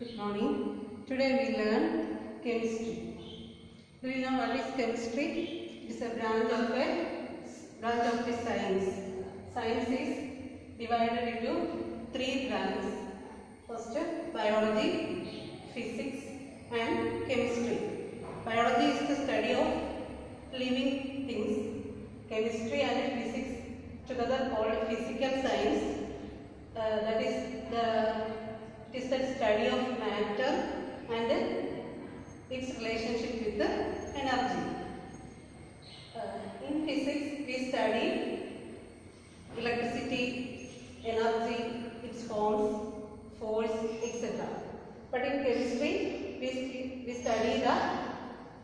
Good morning. Today we learn chemistry. Do you know what is chemistry? It is a branch of the science. Science is divided into three branches. First, biology, physics, and chemistry. Biology is the study of living things. Chemistry and physics together called physical science. It is the study of matter and its relationship with the energy. In physics, we study electricity, energy, its forms, force, etc. But in chemistry, we study the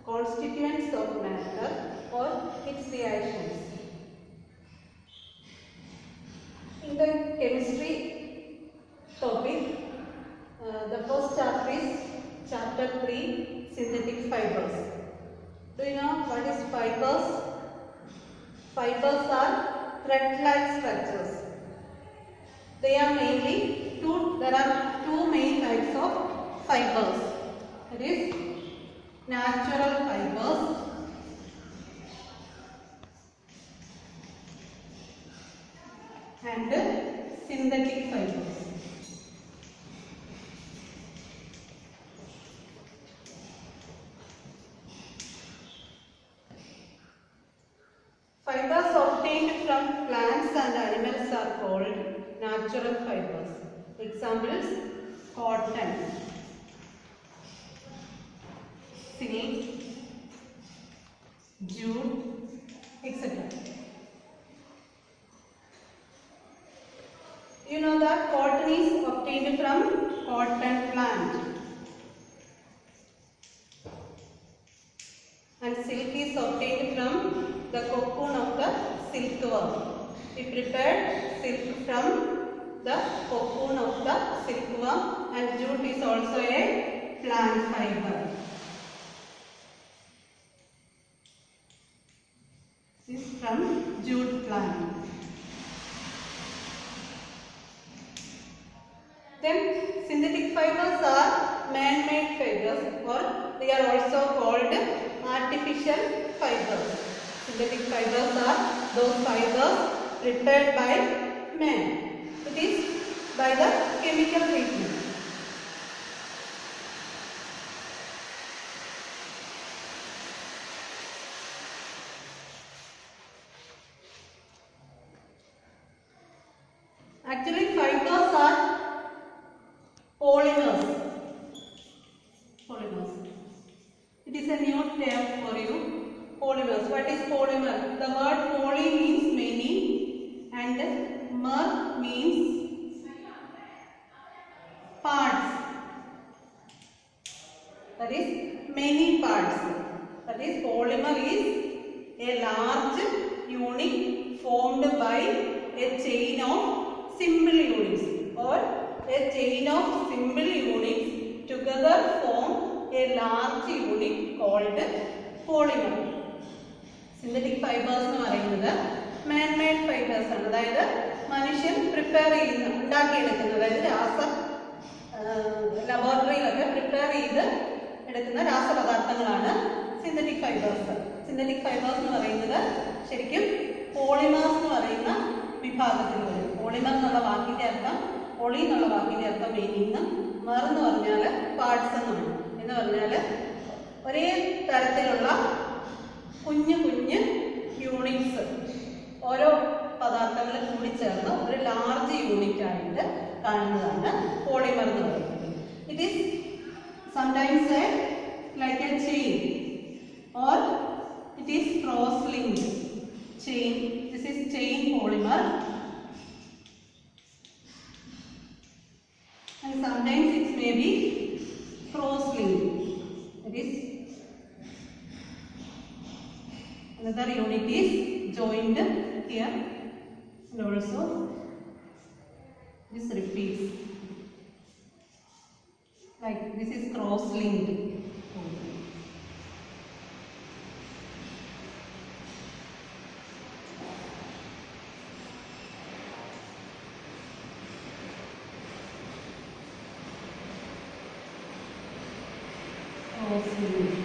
constituents of matter or its reactions. In the chemistry topic, the first chapter is chapter 3, synthetic fibers. Do you know what is fibers? Fibers are thread-like structures. There are two main types of fibers. That is natural fibers and synthetic fibers. Fibers obtained from plants and animals are called natural fibers. Examples: cotton, silk, jute, etc. You know that cotton is obtained from cotton plant and silk is obtained from the cocoon of the silkworm. We prepared silk from the cocoon of the silkworm, and jute is also a plant fiber. This is from jute plant. Then synthetic fibers are man-made fibers, or they are also called artificial fibers. Synthetic fibers are those fibers prepared by man. It is by the chemical treatment. Actually, fibers are polymers. It is a new term for you. Polymers. What is polymer? The word poly means many and mer means parts. That is many parts. That is, polymer is a large unit formed by a chain of simple units, or a chain of simple units together form a large unit called polymer. Synthetic fibers എന്ന് പറയുന്നത് man-made fibers ആണ്. അതായത് മനുഷ്യൻ prepare ചെയ്യുന്ന, ഉണ്ടാക്കിയെടുക്കുന്ന, അതായത് ലബോറട്ടറിയിലൊക്കെ prepare ചെയ്ത് എടുക്കുന്ന രാസപദാർത്ഥങ്ങളാണ് synthetic fibres. Synthetic fibres എന്ന് പറയുന്നത് ശരിക്കും പോളിമേഴ്സ് എന്ന് പറയുന്ന വിഭാഗത്തിൽ വരും. പോളിമർ എന്നുള്ള വാക്കിന്റെ അർത്ഥം, പോളി എന്നുള്ള വാക്കിന്റെ അർത്ഥം മീനിങ്, മെർ എന്ന് പറഞ്ഞാൽ പാർട്സ് എന്നാണ്. എന്ന് പറഞ്ഞാൽ ഒരേ തരത്തിലുള്ള കുഞ്ഞു കുഞ്ഞ് യൂണിറ്റ്സ്, ഓരോ പദാർത്ഥങ്ങൾ കൂടി ചേർന്ന് ഒരു ലാർജ് യൂണിറ്റ് ആയിട്ട് കാണുന്നതാണ് പോളിമർ എന്ന് പറയുന്നത്. It is sometimes like A chain, or it is cross linked chain. This is chain polymer, and sometimes it may be cross linked. That is, another unit is joined here, and also this repeats. Like this is cross linked. cross-linked.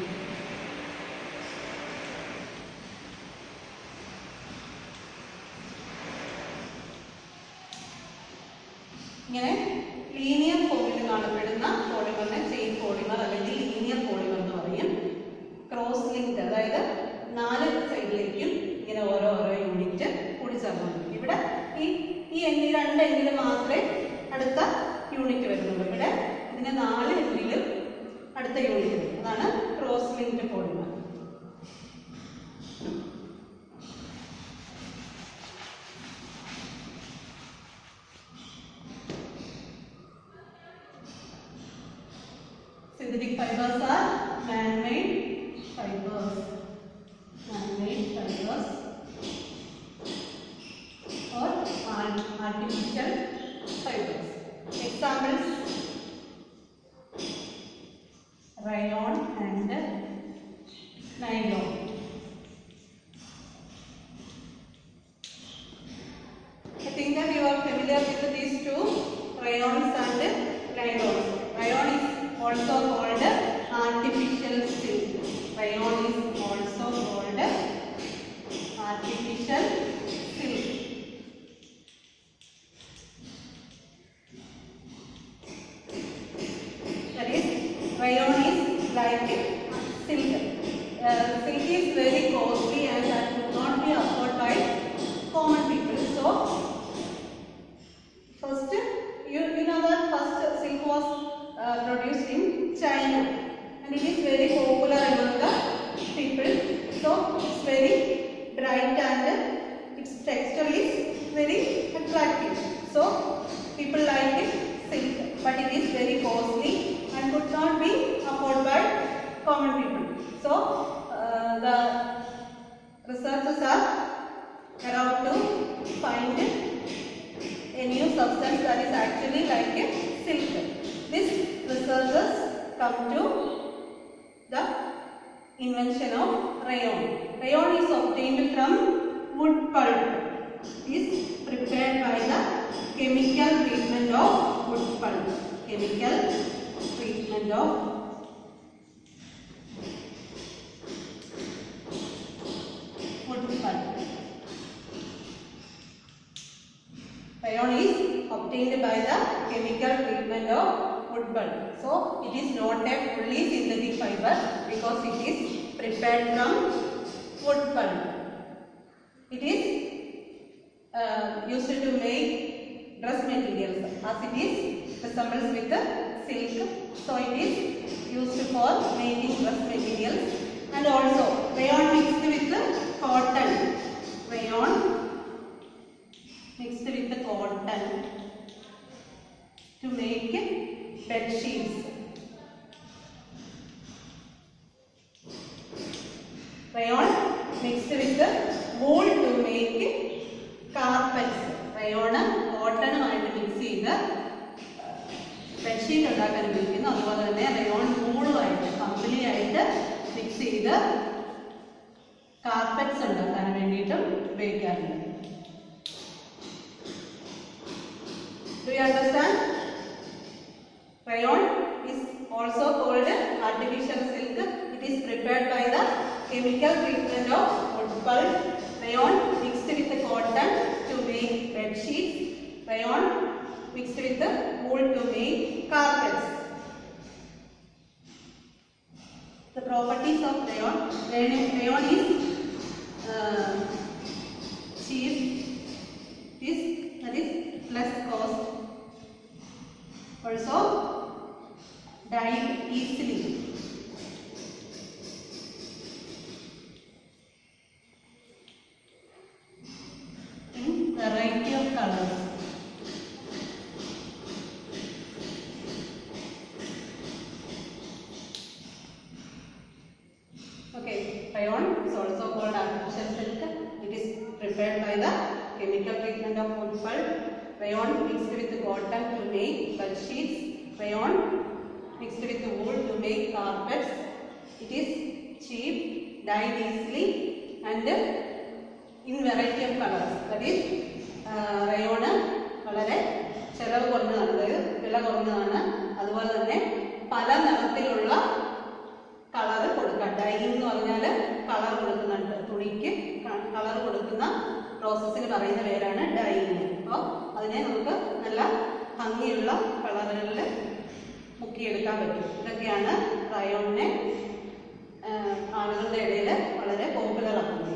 ഇങ്ങനെ linear ഫോമിൽ കാണപ്പെടുന്ന പോളിമറിനെ chain polymer അല്ലെങ്കിൽ linear polymer എന്ന് പറയും. Cross linked, അതായത് 4 സൈഡിലേക്കും ഇങ്ങനെ ഓരോ യൂണിറ്റ് കൂടി ചേർന്നു. ഇവിടെ ഈ എൻഡിൽ 2 എൻഡിൽ മാത്രമേ അടുത്ത യൂണിറ്റ് വരുന്നുള്ളൂ. ഇവിടെ ഇതിന് 4 എൻഡിലും അടുത്ത യൂണിറ്റ് വരും. അതാണ് cross linked polymer. Synthetic fibers are man-made fibers. Man-made fibers or artificial fibers. Examples: rayon and nylon. I think that you are familiar with these two, rayons and nylons. Rayon is also called artificial silk. Rayon is also called artificial silk. That is, rayon is like silk. Silk is very costly and that could not be afforded by common people. So, first you know that first silk was produced in China and it is very popular among the people. So it's very bright and its texture is very attractive. So people like it silk, but it is very costly and could not be afforded by common people. So the researchers are around to find a new substance that is actually like a silk. This researchers come to the invention of rayon. Rayon is obtained from wood pulp. It is prepared by the chemical treatment of wood pulp. Chemical treatment of wood pulp. Rayon is obtained by the chemical treatment of wood pulp. So it is not a fully synthetic fiber because it is prepared from wood pulp. It is used to make dress materials as it is resembles with the silk. So it is used for making dress materials, and also rayon mixed with the cotton. Rayon mixed with the cotton to make bed sheets. Rayon mixed with the wool to make carpets. Rayon cotton ആയിട്ട് mix ചെയ്ത് bedsheet ഉണ്ടാക്കാൻ ഉപയോഗിക്കുന്നു. അതുപോലെ തന്നെ rayon വൂളുമായിട്ട് കമ്പിളി ആയിട്ട് mix ചെയ്ത് carpets ഉണ്ടാക്കാൻ വേണ്ടിയിട്ടും ഉപയോഗിക്കാറുണ്ട്. Do you understand? Rayon is also called artificial silk. It is prepared by the chemical treatment of wood pulp. Rayon mixed with the cotton to make bed sheets. Rayon mixed with the wool to make carpets. The properties of rayon. Rayon is cheap. That is less cost. Also dyed easily. In variety of colors. Okay, rayon is also called artificial silk. It is prepared by the chemical treatment of wood pulp. Rayon mixed with cotton to make bed sheets. Rayon mixed with wool to make carpets. It is cheap, dyed easily, and in variety of colors. That is, rayon വളരെ ചെലവ് കുറഞ്ഞതാണ്, അതായത് വില കുറഞ്ഞതാണ്. അതുപോലെ തന്നെ പല നിറത്തിലുള്ള എന്ന് പറഞ്ഞാൽ കളർ കൊടുക്കുന്നുണ്ട്, തുണിക്ക് കളർ കൊടുക്കുന്ന പ്രോസസ്സിന് പറയുന്ന പേരാണ് ഡൈയിങ്. അപ്പോൾ അതിനെ നമുക്ക് നല്ല ഭംഗിയുള്ള കളറുകളിൽ മുക്കിയെടുക്കാൻ പറ്റും. ഇതൊക്കെയാണ് റയോണിനെ ആളുകളുടെ ഇടയിൽ വളരെ പോപ്പുലർ ആക്കുന്നത്.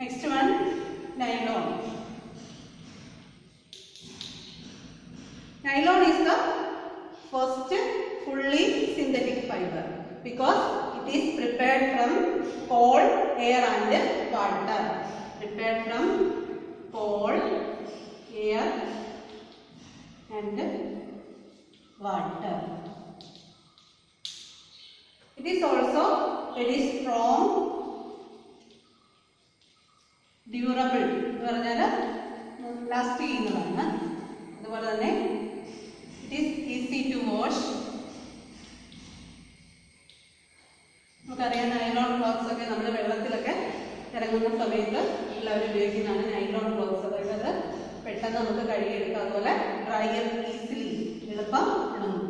Next one, nylon. Nylon is the first fully synthetic fiber because it is prepared from coal, air and water. Prepared from coal, air and water. It is also very strong, durable എന്ന് പറഞ്ഞാൽ last ചെയ്യുന്നതാണ്. അതുപോലെ തന്നെ it is easy to wash. നമുക്കറിയാം nylon clothes ഒക്കെ നമ്മൾ വെള്ളത്തിലൊക്കെ ഇറങ്ങുന്ന സമയത്ത് എല്ലാവരും ഉപയോഗിക്കുന്നതാണ് നൈലോൺ ക്ലോത്ത്സ്. അതായത് അത് പെട്ടെന്ന് നമുക്ക് കഴുകിയെടുക്കാം. അതുപോലെ ഡ്രയർ ഈസിലി, എളുപ്പം ഉണങ്ങും.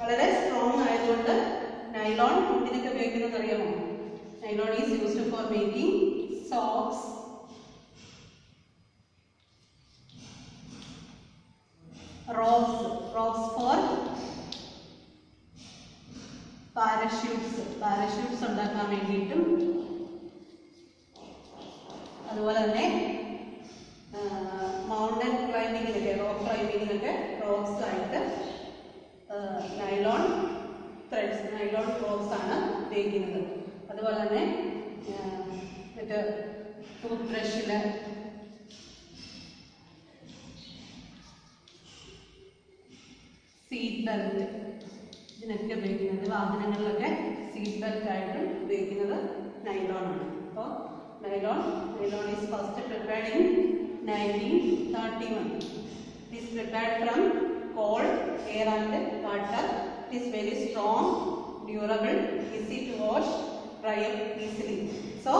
വളരെ സ്ട്രോങ് ആയതുകൊണ്ട് നൈലോൺ എന്തിനൊക്കെ ഉപയോഗിക്കുന്നത് അറിയാമോ? Nylon is used for making socks, ropes for parachutes ഉണ്ടാക്കാൻ വേണ്ടിയിട്ടും, അതുപോലെ തന്നെ മൗണ്ടൻ ക്ലൈംബിങ്ങിനൊക്കെ, റോക്ക് ക്ലൈംബിങ്ങിനൊക്കെ റോപ്സ് ആയിട്ട് നൈലോൺ ത്രെഡ്സ്, നൈലോൺ റോപ്സ് ആണ് ഉപയോഗിക്കുന്നത്. അതുപോലെ തന്നെ മറ്റ് ടൂത്ത് ബ്രഷിൽ, സീറ്റ് ബെൽറ്റ്, ഇതിനൊക്കെ ഉപയോഗിക്കുന്നത്, വാഹനങ്ങളിലൊക്കെ സീറ്റ് ബെൽറ്റ് ആയിട്ടും ഉപയോഗിക്കുന്നത് നൈലോൺ ആണ്. അപ്പോൾ nylon is first prepared in 1931. It is prepared from coal, air and water. It is very strong, durable, easy to wash, dry up easily. So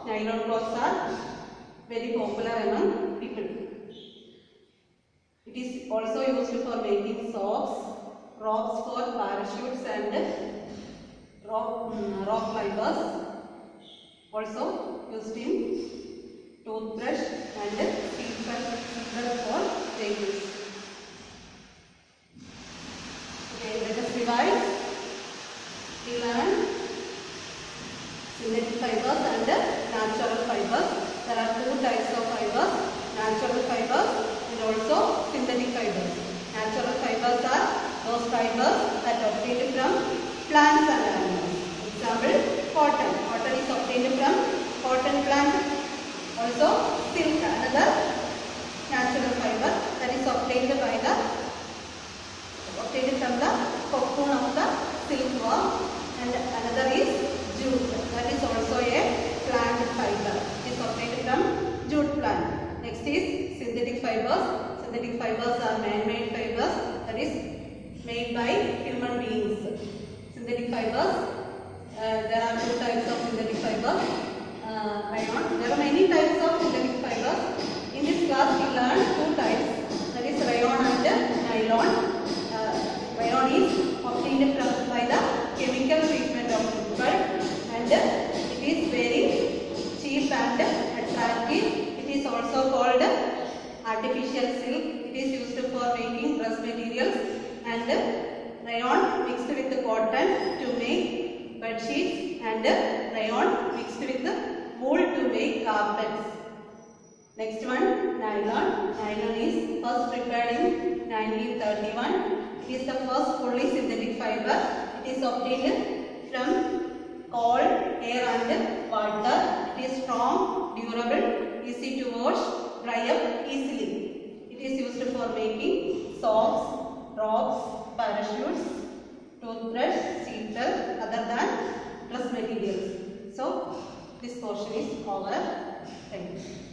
nylon clothes are very popular among people. It is also used for making socks, ropes for parachutes and rock climbers. Also used in toothbrush and seat belt for vehicles. Okay, let us revise. We learned synthetic fibers and natural fibers. There are two types of fibers: natural fibers and also synthetic fibers. Natural fibers are those fibers that are obtained from plants and animals. Example: cotton. Cotton is obtained from cotton plant. Also silk, another natural fiber that is obtained from the cocoon of the silkworm, and another is jute, that is also a plant fiber. It is obtained from jute plant. Next is synthetic fibers. Synthetic fibers are man-made fibers, that is made by human beings. Synthetic fibers, there are two types of synthetic fibers. Rayon. There are many types of synthetic fibers. In this class we learned two types, that is rayon and nylon. Rayon is obtained by the chemical treatment of wool, and it is very cheap and attractive. It is also called artificial silk. It is used for making dress materials, and rayon mixed with cotton to make bed sheets, and rayon mixed with wool to make carpets. Next one, nylon. Nylon is first prepared in 1931. It is the first fully synthetic fiber. It is obtained from coal, air and water. It is strong, durable, easy to wash, dry up easily. It is used for making socks, ropes, parachutes, toothbrush, seat belt, other than dress materials. So this portion is over. Thank you.